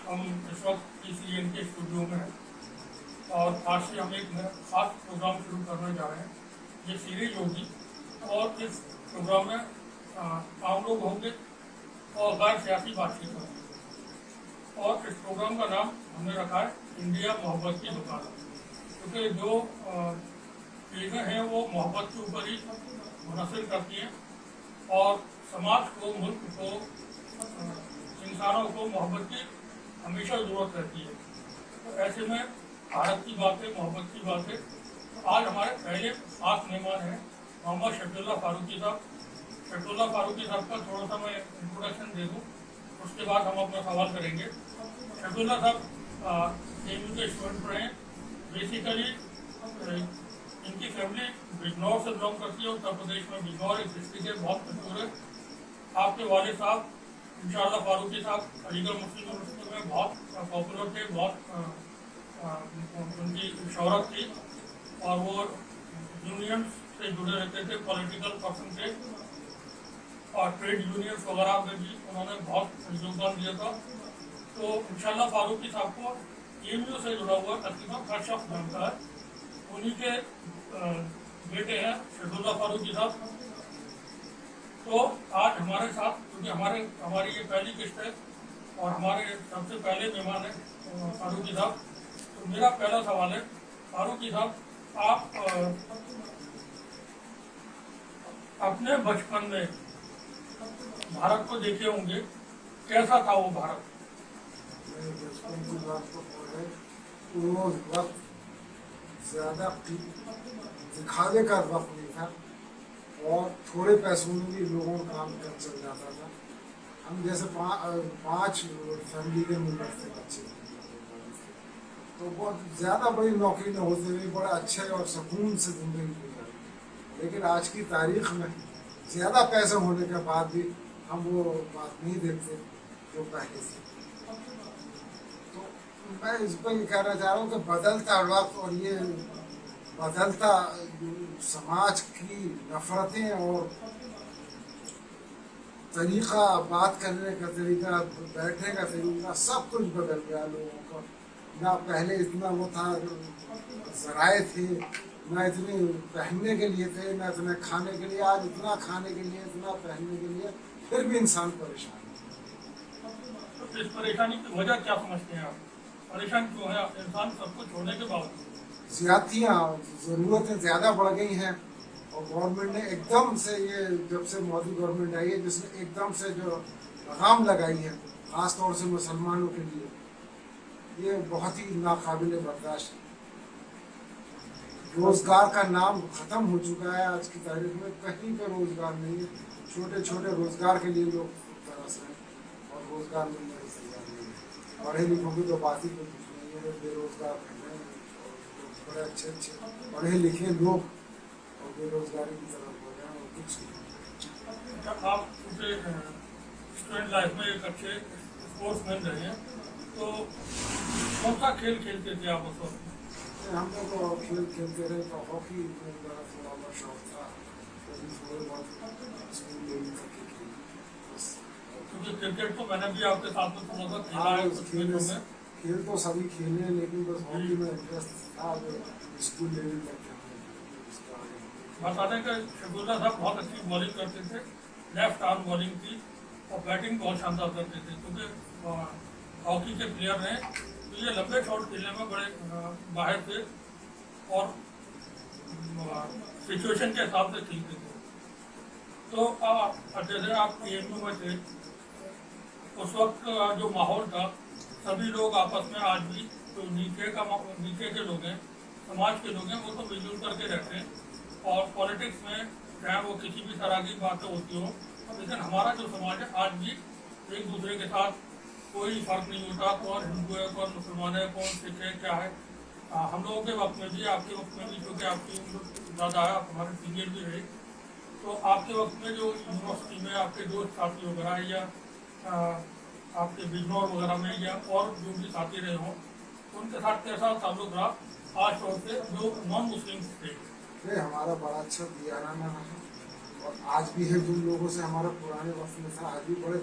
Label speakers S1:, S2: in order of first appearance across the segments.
S1: हम इस वक्त PCN के स्टूडियो में हैं और आज से हम एक खास प्रोग्राम शुरू करने जा रहे हैं। ये सीरीज होगी और इस प्रोग्राम में आम लोग होंगे और गैर सियासी बातचीत होगी। और इस प्रोग्राम का नाम हमने रखा है इंडिया मोहब्बत की दुकान, क्योंकि जो चीज़ें हैं वो मोहब्बत के ऊपर ही मुनहसर करती हैं और समाज को, मुल्क को, इंसानों को मोहब्बत की हमेशा ज़रूरत रहती है। तो ऐसे में भारत की बात है, मोहब्बत की बात है। तो आज हमारे पहले खास मेहमान हैं मोहम्मद शफीउल्लाह फारूकी साहब। शफीउल्लाह फारूकी साहब का थोड़ा सा मैं इंट्रोडक्शन दे दूँ, उसके बाद हम अपना सवाल करेंगे। शफीउल्लाह साहब AMU के स्टूडेंट रहे हैं। बेसिकली इनकी फैमिली बिजनौर से बिलोंग करती है। उत्तर प्रदेश में बिजनौर एक डिस्ट्रिक्ट है, बहुत मशहूर है। आपके वालिद साहब इंशाअल्लाह फारूकी साहब अलीगढ़ मुस्लिम यूनिवर्सिटी में बहुत पॉपुलर थे, बहुत उनकी शोहरत थी और वो यूनियंस से जुड़े रहते थे, पॉलिटिकल पर्सन थे और ट्रेड यूनियंस वगैरह में भी उन्होंने बहुत योगदान दिया था। तो इंशाअल्लाह फारूकी साहब को AMU से जुड़ा हुआ तकरीबन हर शख्स जानता है। उन्हीं के बेटे हैं शफीउल्लाह फारूकी साहब। तो आज हमारे साथ, क्योंकि हमारी ये पहली किस्त है और हमारे सबसे पहले मेहमान हैं फारूकी साहब। तो मेरा पहला सवाल है, फारूकी साहब, आप अपने बचपन में भारत को देखे होंगे, कैसा था वो भारत?
S2: बचपन की बात तो वो वक्त ज़्यादा दिखावे का वक्त नहीं था और थोड़े पैसों में भी लोगों का काम कर चल जाता था। हम जैसे पाँच फैमिली के मेंबर थे बच्चे, तो बहुत ज़्यादा बड़ी नौकरी न होते हुए बड़े अच्छे और सुकून से ज़िंदगी गुजारी। लेकिन आज की तारीख में ज़्यादा पैसे होने के बाद भी हम वो बात नहीं देखते जो पहले से। तो मैं इस पर ये कहना चाह रहा हूँ कि बदलता वक्त और ये बदलता समाज की नफरतें और तरीक़ा, बात करने का तरीका, बैठने का तरीका, सब कुछ बदल गया लोगों का। ना पहले इतना वो था, ज़राए थे, ना इतने पहनने के लिए थे, ना इतने खाने के लिए। आज इतना खाने के लिए, इतना पहनने के लिए, फिर भी इंसान परेशान है।
S1: तो इस परेशानी की वजह क्या समझते हैं आप? परेशान क्यों है इंसान सब कुछ होने के बावजूद?
S2: ज़्यादतियाँ, ज़रूरतें ज़्यादा बढ़ गई हैं और गवर्नमेंट ने एकदम से, ये जब से मोदी गवर्नमेंट आई है, जिसने एकदम से जो लगाम लगाई है ख़ास तौर से मुसलमानों के लिए, ये बहुत ही नाकाबिले बर्दाश्त है। रोज़गार का नाम ख़त्म हो चुका है। आज की तारीख में कहीं पर रोज़गार नहीं है। छोटे छोटे रोज़गार के लिए लोग तरस रहे हैं और रोज़गार मिलने की तैयार नहीं है। पढ़े लिखों की तो बात ही कुछ नहीं है, बेरोज़गार हैं और बड़े अच्छे पढ़े लिखे लोग और बेरोज़गारी की तरफ हो रहे हैं और कुछ नहीं।
S1: आप स्टूडेंट लाइफ में एक अच्छे स्पोर्ट्समैन रहे हैं, तो कौन सा खेल खेलते थे आप उस वक्त?
S2: हम लोग तो खेल खेलते रहे, तो हॉकी में मेरा थोड़ा बहुत शौक था, थोड़े बहुत स्कूल लेवल तक के खेल। बस
S1: क्योंकि क्रिकेट तो मैंने भी आपके साथ में थोड़ा सा खेला है कुछ खेलों में।
S2: खेल तो सभी खेले, लेकिन बस हॉकी में इंटरेस्ट था, स्कूल लेवल तक के।
S1: बता दें कि शफीउल्लाह साहब बहुत अच्छी बॉलिंग करते थे, लेफ्ट आर्म बॉलिंग थी और बैटिंग बहुत शानदार करते थे। क्योंकि हॉकी के प्लेयर हैं तो ये लंबे शॉट खेलने में बड़े माहिर थे और सिचुएशन के हिसाब से खेलते थे। तो जैसे आप AMU में थे, उस वक्त जो माहौल था, सभी लोग आपस में, आज भी जो नीचे के लोग हैं, समाज के लोग हैं, वो तो मिलजुल करके रहते हैं और पॉलिटिक्स में चाहे वो किसी भी तरह की बातें होती हो, लेकिन हमारा जो समाज है आज भी एक दूसरे के साथ कोई फर्क नहीं होता, कौन हिंदू है, कौन मुसलमान है, कौन सिख है, क्या है। हम लोगों के वक्त में भी, आपके वक्त में भी, क्योंकि आपकी उम्र ज़्यादा है, आप हमारे सीनियर भी रहे, तो आपके वक्त में जो यूनिवर्सिटी में आपके दोस्त साथी वगैरह या आपके बिजनौर वगैरह में या और जो भी साथी रहे हों, उनके साथ कैसा ताल्लुक रहा आज तौर से जो नॉन मुस्लिम थे?
S2: हमारा बड़ा अच्छा दियाराना रहा और आज भी है। जिन लोगों से हमारा पुराने वक्त में था, आज भी बड़े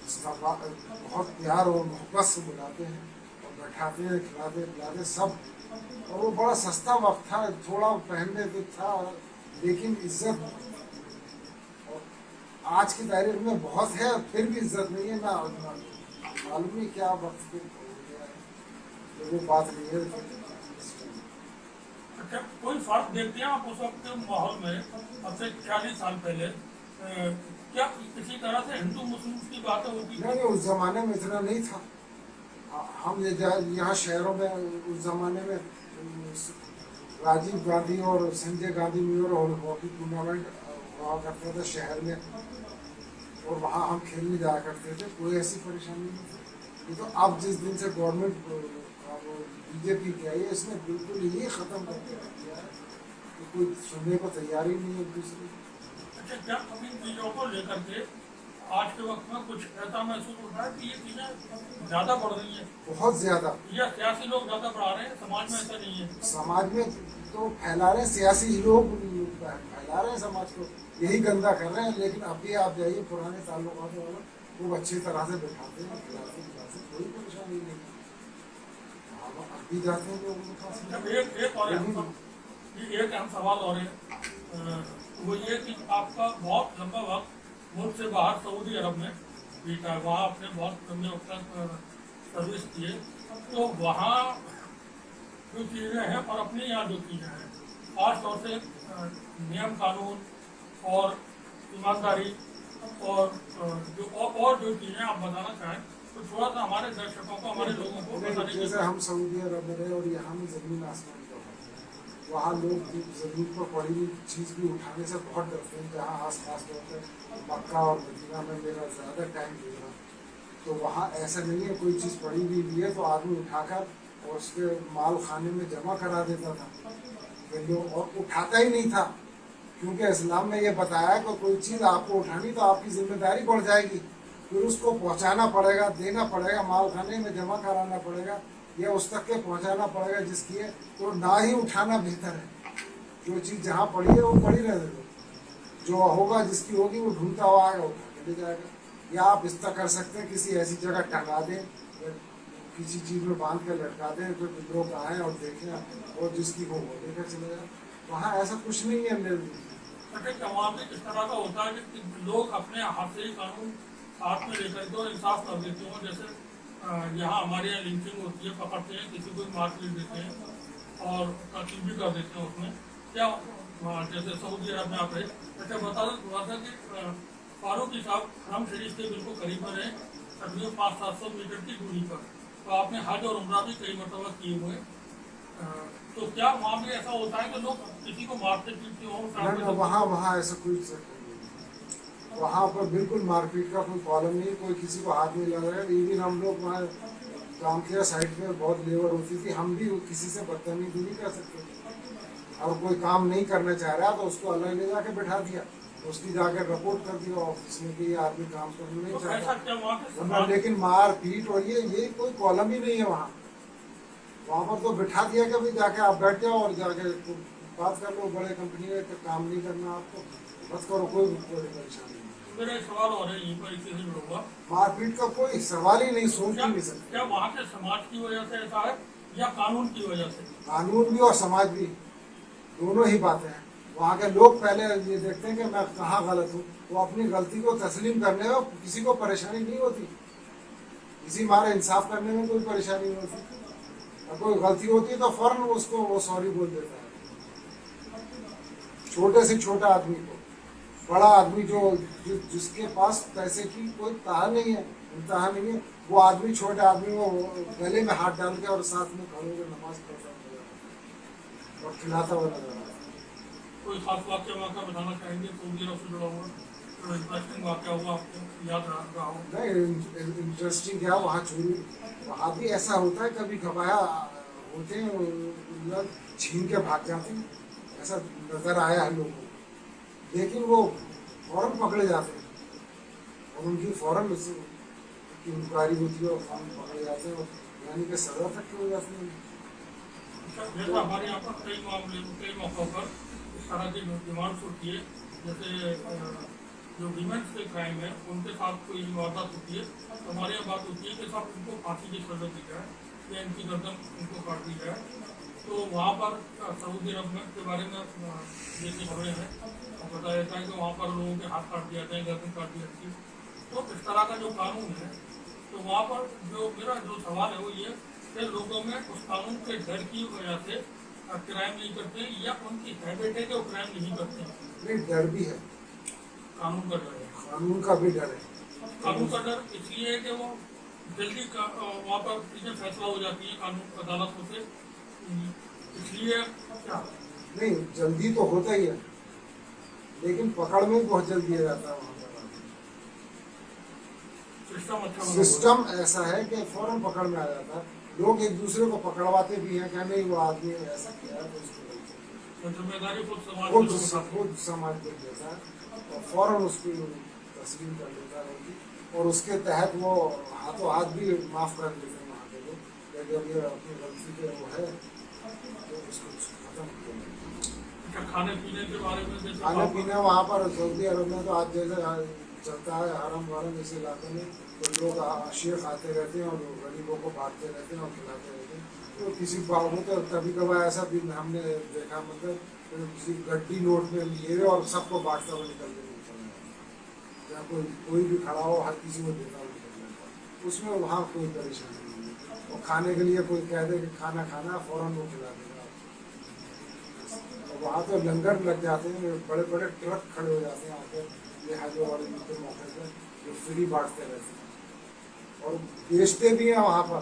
S2: बहुत प्यार और मोहब्बत से बुलाते हैं और बैठाते हैं, खिलाते पिलाते सब। और वो बड़ा सस्ता वक्त था, थोड़ा पहनने तो था, लेकिन इज्जत और आज की तारीख में बहुत है, फिर भी इज्जत नहीं है ना। मालूम नहीं क्या वक्त हो गया है, तो वो बात नहीं है।
S1: अच्छा, कोई फर्क देखते हैं आप उस वक्त के माहौल में, अब से 40 साल पहले क्या किसी तरह से हिंदू मुस्लिम की बातें होती थी?
S2: नहीं, उस जमाने में इतना नहीं था। हम यहाँ शहरों में उस जमाने में राजीव गांधी और Sanjay Gandhi mayor hockey tournament हुआ करता था शहर में, और वहाँ हम खेलने जाया करते थे, कोई ऐसी परेशानी नहीं थी। ये तो अब जिस दिन से गवर्नमेंट बीजेपी की आई है, इसने बिल्कुल ही खत्म कर दिया है, तो कोई सुनने को तैयार ही नहीं है एक दूसरे।
S1: अच्छा, क्या अभी चीजों को लेकर के आज के वक्त में कुछ ऐसा महसूस होता है कि ये चीजें ज्यादा बढ़ रही है?
S2: बहुत ज्यादा।
S1: या सियासी लोग ज्यादा बढ़ा रहे हैं, समाज में ऐसा नहीं है?
S2: समाज में तो फैला रहे हैं, सियासी लोग फैला रहे हैं समाज को, यही गंदा कर रहे हैं। लेकिन अभी आप जाइए पुराने ताल्लुकात वालों, वो अच्छी तरह से बैठाते हैं, खिलाते, कोई परेशानी नहीं। अभी जाते हैं लोग उनके पास।
S1: एक अहम सवाल और है, वो ये कि आपका बहुत लंबा वक्त मुल्क से बाहर सऊदी अरब में बीता, वहाँ आपने बहुत लंबे वक्त तक सर्विस किए, तो वहाँ जो चीज़ें हैं और अपने यहाँ जो चीज़ें हैं, खास तौर से नियम कानून और ईमानदारी और जो चीज़ें आप बताना चाहें, तो थोड़ा सा हमारे दर्शकों को, हमारे लोगों को बताने की।
S2: जैसे हम सऊदी अरब में रहे और यहाँ में ज़मीन आसमान का फर्क है। वहाँ लोग ज़मीन पर पड़ी हुई चीज़ भी उठाने से बहुत डरते हैं। जहाँ आस पास होते हैं, मक्का और मदीना में मेरा ज़्यादा टाइम गुजरा, तो वहाँ ऐसा नहीं है, कोई चीज़ पड़ी हुई है तो आदमी उठाकर और उसके माल खाने में जमा करा देता था, और उठाता ही नहीं था, क्योंकि इस्लाम में ये बताया कि कोई चीज़ आपको उठानी तो आपकी जिम्मेदारी बढ़ जाएगी, फिर उसको पहुंचाना पड़ेगा, देना पड़ेगा, माल खाने में जमा कराना पड़ेगा, या उस तक के पहुंचाना पड़ेगा जिसकी है, तो ना ही उठाना बेहतर है। जो चीज़ जहाँ पड़ी है वो पड़ी रह दो, जो होगा जिसकी होगी वो ढूंढता हुआ आएगा, उठा के ले जाएगा। या आप इस तरह कर सकते हैं, किसी ऐसी जगह टंगा दें, किसी चीज़ में बांध कर लटका दें, तो लोग आएँ और देखें, और जिसकी हो वो लेकर चले जाए। वहाँ ऐसा कुछ नहीं है।
S1: वहाँ पे इस तरह का होता है कि लोग अपने हाथ से ही कानून साथ में लेकर के और इंसाफ कर देते हो। जैसे यहाँ हमारे यहाँ लिंचिंग होती है, पकड़ते हैं, किसी को मार पीट देते हैं और कत्ल भी कर देते हैं उसमें। क्या जैसे सऊदी अरब में आप रहे, अच्छा बता था कि फारूकी साहब हरम शरीफ के बिल्कुल करीब में रहे, तकरीबन 500-700 मीटर की दूरी पर, तो आपने हज और उम्रा भी कई मरतबा किए हुए, तो क्या वहाँ भी ऐसा होता है कि लोग किसी को मारते पीटते हो?
S2: वहाँ ऐसा कोई वहाँ पर बिल्कुल मारपीट का कोई प्रॉब्लम नहीं, कोई किसी को हाथ नहीं लगा रहा है। इवन हम लोग वहाँ काम किया, साइड पे बहुत लेबर होती थी, हम भी किसी से बदतमीजी नहीं कर सकते। और कोई काम नहीं करना चाह रहा तो उसको अलग ले जाके बैठा दिया, उसकी जाके रिपोर्ट कर दिया ऑफिस में कि ये आदमी काम करना नहीं चाहता। लेकिन मार पीट और ये कोई प्रॉब्लम ही नहीं है वहाँ। वहाँ पर तो बिठा दिया कि भाई जाके आप बैठ जाओ और जाके बात कर लो, बड़े कंपनी में तो काम नहीं करना आपको, बस करो, कोई परेशानी नहीं।
S1: मेरा सवाल और है यहीं पर, इसी से जुड़ा,
S2: मारपीट का कोई सवाल ही नहीं, सोच ही नहीं सकते।
S1: क्या वहाँ के समाज की वजह से ऐसा है या कानून की वजह से?
S2: कानून भी और समाज भी, दोनों ही बातें हैं। वहाँ के लोग पहले ये देखते हैं कि मैं कहाँ गलत हूँ, वो अपनी गलती को तस्लीम करने में किसी को परेशानी नहीं होती, किसी मारे इंसाफ करने में कोई परेशानी नहीं होती। और कोई गलती होती है तो फौरन उसको वो सॉरी बोल देता है। छोटे से छोटा आदमी को, बड़ा आदमी जिसके पास पैसे की कोई ताह नहीं है, वो आदमी छोटे आदमी को गले में हाथ डाल के और साथ में खड़े होकर नमाज पढ़ता और खिलाता हुआ नजर आता है।
S1: कोई खास वाक्य बताना चाहेंगे सऊदी अरब से जुड़ा हुआ, इंटरेस्टिंग वाक्य हुआ आपको याद रहा हो?
S2: नहीं, इंटरेस्टिंग क्या, वहाँ चोरी, वहाँ भी ऐसा होता है, कभी कभाया होते हैं छीन के भाग जाते हैं, ऐसा नजर आया है लोगों को, लेकिन वो फौरन पकड़े जाते हैं और उनकी फौरन इंक्वायरी होती है और फौरन पकड़े जाते हैं, यानी कि सजा तक की हो जाती है।
S1: जैसा हमारे यहाँ पर कई मामले, कई मौक़ों पर इस तरह की डिमांड्स होती है, जैसे जो वीमेंस के क्राइम है उनके साथ कोई वारदात होती है तो हमारे यहाँ बात होती है कि साहब उनको फांसी की सजा दी जाए या इनकी गर्दन उनको काट दी जाए। तो वहाँ पर सऊदी अरब में के बारे में जैसी खबरें हैं और बताया जाता है कि वहाँ पर लोगों के हाथ काट दिया जाए, गर्दन काट दी जाती है। तो इस तरह का जो कानून है तो वहाँ पर जो मेरा जो सवाल है वो ये कि लोगों में उस कानून के डर की वजह से क्राइम नहीं करते या उनकी हैबिट है कि वो क्राइम नहीं करते।
S2: नहीं, डर भी है,
S1: कानून का डर है।
S2: कानून का भी डर है।
S1: कानून का डर इसलिए है कि वो जल्दी वहाँ पर चीजें फैसला हो जाती है कानून अदालतों से, इसलिए क्या
S2: नहीं, जल्दी तो होता ही है, लेकिन पकड़ में भी बहुत जल्दी आ जाता है। वहाँ पर
S1: सिस्टम अच्छा बना हुआ है।
S2: सिस्टम ऐसा है कि फौरन पकड़ में आ जाता है। लोग एक दूसरे को पकड़वाते भी हैं, क्या नहीं वो आदमी ने ऐसा किया है तो उसको
S1: तो जिम्मेदारी खुद समाज
S2: खुद
S1: के लोग उठाते हैं।
S2: खुद समाज को देता है और फौरन उसकी तस्लीम कर लेता है और उसके तहत वो हाथों हाथ भी माफ कर देते हैं वहाँ के लोग कि जब ये अपनी गलती के वो है तो उसको खत्म किया।
S1: अच्छा, खाने पीने के बारे में जैसे
S2: खाने पीने वहाँ पर सऊदी अरब में तो आज जैसे चलता है हरम वरम जैसे इलाके में तो लोग शेख आते रहते हैं और गरीबों को बांटते रहते हैं और खिलाते रहते हैं। तो किसी बाबू में तो कभी कभार ऐसा भी हमने देखा, मतलब तो किसी गड्डी नोट में लिए और सबको बांटता हुआ निकल गया या कोई भी खड़ा हो हर किसी को देता हुआ निकल जाता, उसमें वहाँ कोई परेशानी नहीं है। और खाने के लिए कोई कह दे कि खाना खाना फौरन वो खिला देगा। और वहाँ तो लंगर लग जाते हैं, बड़े बड़े ट्रक खड़े हो जाते हैं आके लिहाजों वाले के मौके पर जो फ्री बांटते रहते हैं और बेचते भी हैं। वहाँ पर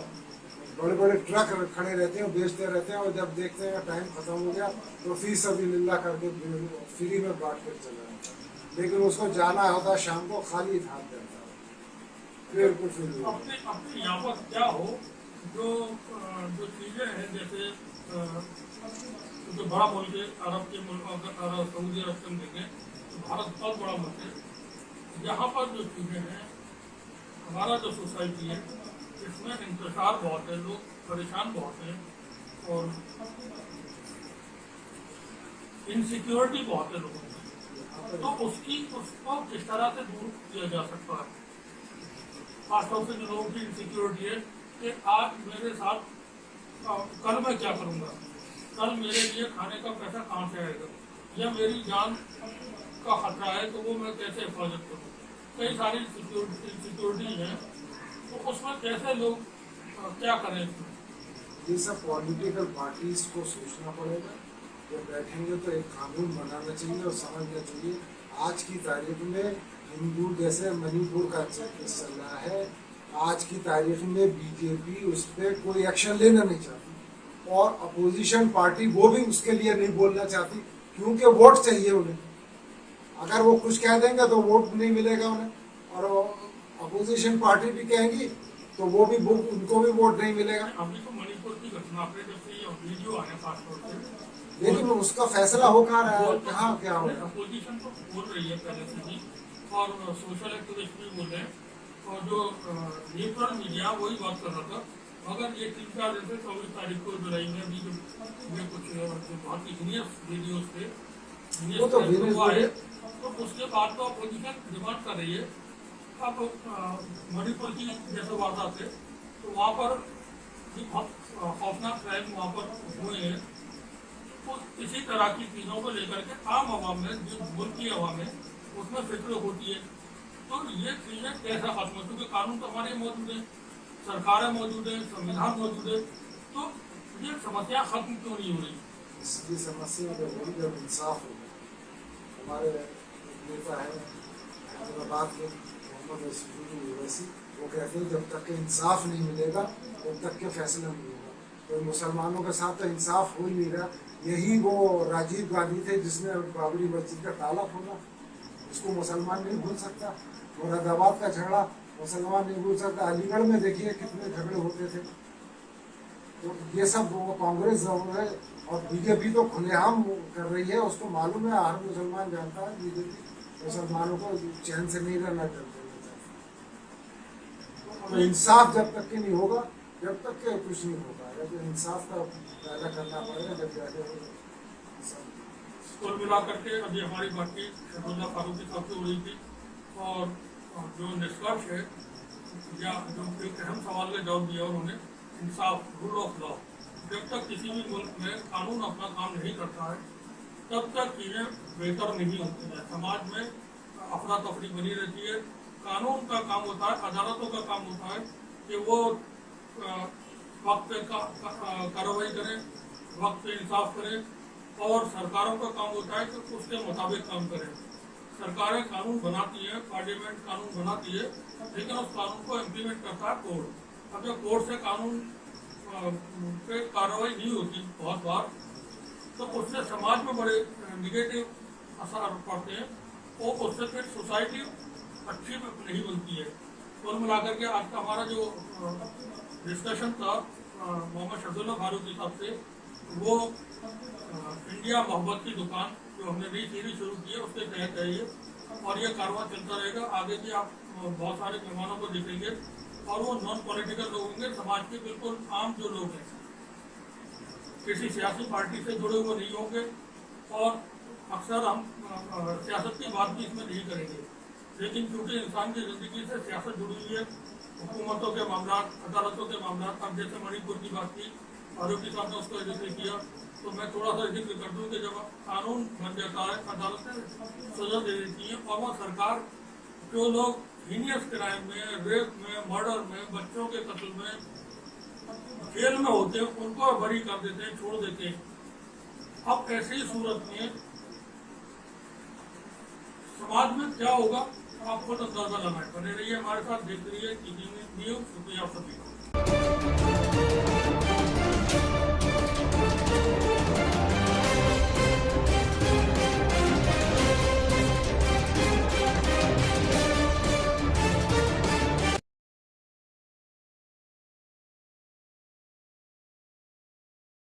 S2: बड़े बड़े ट्रक खड़े रहते हैं, बेचते रहते हैं और जब देखते हैं टाइम खत्म हो गया तो फी सबिलिल्लाह करके फ्री में बांट कर चला जाता है। लेकिन उसको जाना होता है शाम को खाली हाथ जाता है, फिर कुछ नहीं।
S1: अपने अपने यहाँ पर क्या हो जो जो चीजें हैं जैसे जो बड़ा मुल्क है अरब के मुल्क अगर सऊदी अरब से हम देखें तो भारत बहुत बड़ा मुल्क है। यहाँ पर जो चीजें हैं हमारा जो सोसाइटी है इसमें इंतजार बहुत है, लोग परेशान बहुत हैं और इनसिक्योरिटी बहुत है लोगों में। तो उसको किस तरह से दूर किया जा सकता है? खासतौर से जो लोगों की इनसिक्योरिटी है कि आज मेरे साथ कल मैं क्या करूँगा, कल मेरे लिए खाने का पैसा कहाँ से आएगा, या मेरी जान का खतरा है तो वो मैं कैसे हिफाजत करूँ। कई सारी सिक्योरिटी है तो उसमें कैसे लोग क्या करें इसमें?
S2: ये सब पॉलिटिकल पार्टीज को सोचना पड़ेगा। जब बैठेंगे तो एक कानून बनाना चाहिए और समझना चाहिए आज की तारीख में हिंदू जैसे मणिपुर का केस चल रहा है, आज की तारीख में बीजेपी उस पर कोई एक्शन लेना नहीं चाहती और अपोजिशन पार्टी वो भी उसके लिए नहीं बोलना चाहती क्योंकि वोट चाहिए उन्हें। अगर वो कुछ कह देंगे तो वोट नहीं मिलेगा उन्हें और अपोजिशन पार्टी भी कहेंगी तो वो भी उनको भी वोट नहीं मिलेगा।
S1: अभी तो मणिपुर की घटना पे जब से ये वीडियो आया खासतौर से,
S2: लेकिन उसका फैसला हो कहाँ रहा है, कहाँ क्या हो रहा है?
S1: अपोजिशन तो बोल रही है पहले से ही और सोशल एक्टिविस्ट भी बोल रहे हैं और जो न्यूट्रल मीडिया वही बात कर रहा था। मगर ये 3-4 दिन से 24 तारीख को जुलाई में भी जो कुछ बहुत ही हीनियस वीडियोज थे
S2: वो तो
S1: हुआ है तो उसके बाद तो अपोजिशन डिमांड कर रही है। अब मणिपुर की जैसे वारदात है तो वहाँ पर भी बहुत खौफनाक क्राइम वहाँ पर हुए हैं। तो इसी तरह की चीज़ों को लेकर के आम आवाम में जो मुल्क की आवाम है उसमें फिक्र होती है। तो ये चीज़ें कैसा खत्म हो, क्योंकि कानून तो हमारे मौजूद है, सरकारें मौजूद है, संविधान मौजूद है, तो ये समस्या खत्म क्यों नहीं हो रही?
S2: इसकी समस्या जब इंसाफ होगा। हमारे नेता है हैदराबाद के मोहम्मद वैसी, वो कहते हैं जब तक के इंसाफ नहीं मिलेगा तब तक के फैसला नहीं होगा। तो मुसलमानों के साथ तो इंसाफ हो ही नहीं रहा। यही वो राजीव गांधी थे जिसने बाबरी मस्जिद का ताला खोला, उसको मुसलमान नहीं भूल सकता। मुरादाबाद का झगड़ा मुसलमान नहीं भूल सकता। अलीगढ़ में देखिए कितने झगड़े होते थे। तो ये सब वो कांग्रेस जरूर है और बीजेपी तो खुलेआम कर रही है, उसको मालूम है, हर मुसलमान जानता है बीजेपी मुसलमानों को चैन से नहीं रहना चाहते। तो इंसाफ जब तक के नहीं होगा जब तक के कुछ नहीं हो पाएगा। तो इंसाफ का पैदा करना पड़ेगा जब जाके
S1: कुल मिला करके अभी हमारी बातचीत शहरुल्लाह फारूकी साहब से हो रही थी और जो निष्कर्ष है या जो एक अहम सवाल का जवाब दिया उन्होंने, इंसाफ, रूल ऑफ लॉ। जब तक किसी भी मुल्क में कानून अपना काम नहीं करता है तब तक चीज़ें बेहतर नहीं होती हैं, समाज में अफरा तफरी बनी रहती है। कानून का काम होता है, अदालतों का काम होता है कि वो वक्त पे कार्रवाई करें, वक्त पे इंसाफ करें, और सरकारों का काम होता है कि उसके मुताबिक काम करें। सरकारें कानून बनाती हैं, पार्लियामेंट कानून बनाती है, लेकिन उस कानून को इम्प्लीमेंट करता है कोर्ट। अब जब कोर्ट से कानून पे कार्रवाई नहीं होती बहुत बार, तो उससे समाज में बड़े निगेटिव असर पड़ते हैं और उससे फिर सोसाइटी अच्छी नहीं बनती है। कुल मिलाकर के आज का हमारा जो डिस्कशन था मोहम्मद शफीउल्लाह फारूकी साहब से, वो इंडिया मोहब्बत की दुकान जो हमने नई सीरीज शुरू की है उसके तहत है ये, और ये कारवां चलता रहेगा। आगे भी आप बहुत सारे मेहमानों को देखेंगे और वो नॉन पॉलिटिकल लोग होंगे, समाज के बिल्कुल आम जो लोग हैं, किसी सियासी पार्टी से जुड़े हुए नहीं होंगे, और अक्सर हम सियासत की बात भी इसमें नहीं करेंगे। लेकिन क्योंकि इंसान की ज़िंदगी से सियासत जुड़ी हुई है, हुकूमतों के मामला, अदालतों के मामला, अब जैसे मणिपुर की बात की, फारूकी साहब ने उसका जिक्र किया, तो मैं थोड़ा सा जिक्र कर दूँ कि जब कानून बन जाता है, अदालतें सजा दे देती हैं, और वह सरकार जो लोग हीनियस क्राइम में, रेप में, मर्डर में, बच्चों के कत्ल में जेल में होते हैं, उनको बरी कर देते हैं, छोड़ देते हैं। अब ऐसी सूरत में समाज में क्या होगा आप खुद अंदाजा लगाएं। बने रहिए हमारे साथ, देखते रहिए टीवी न्यूज़। शुक्रिया सभी का।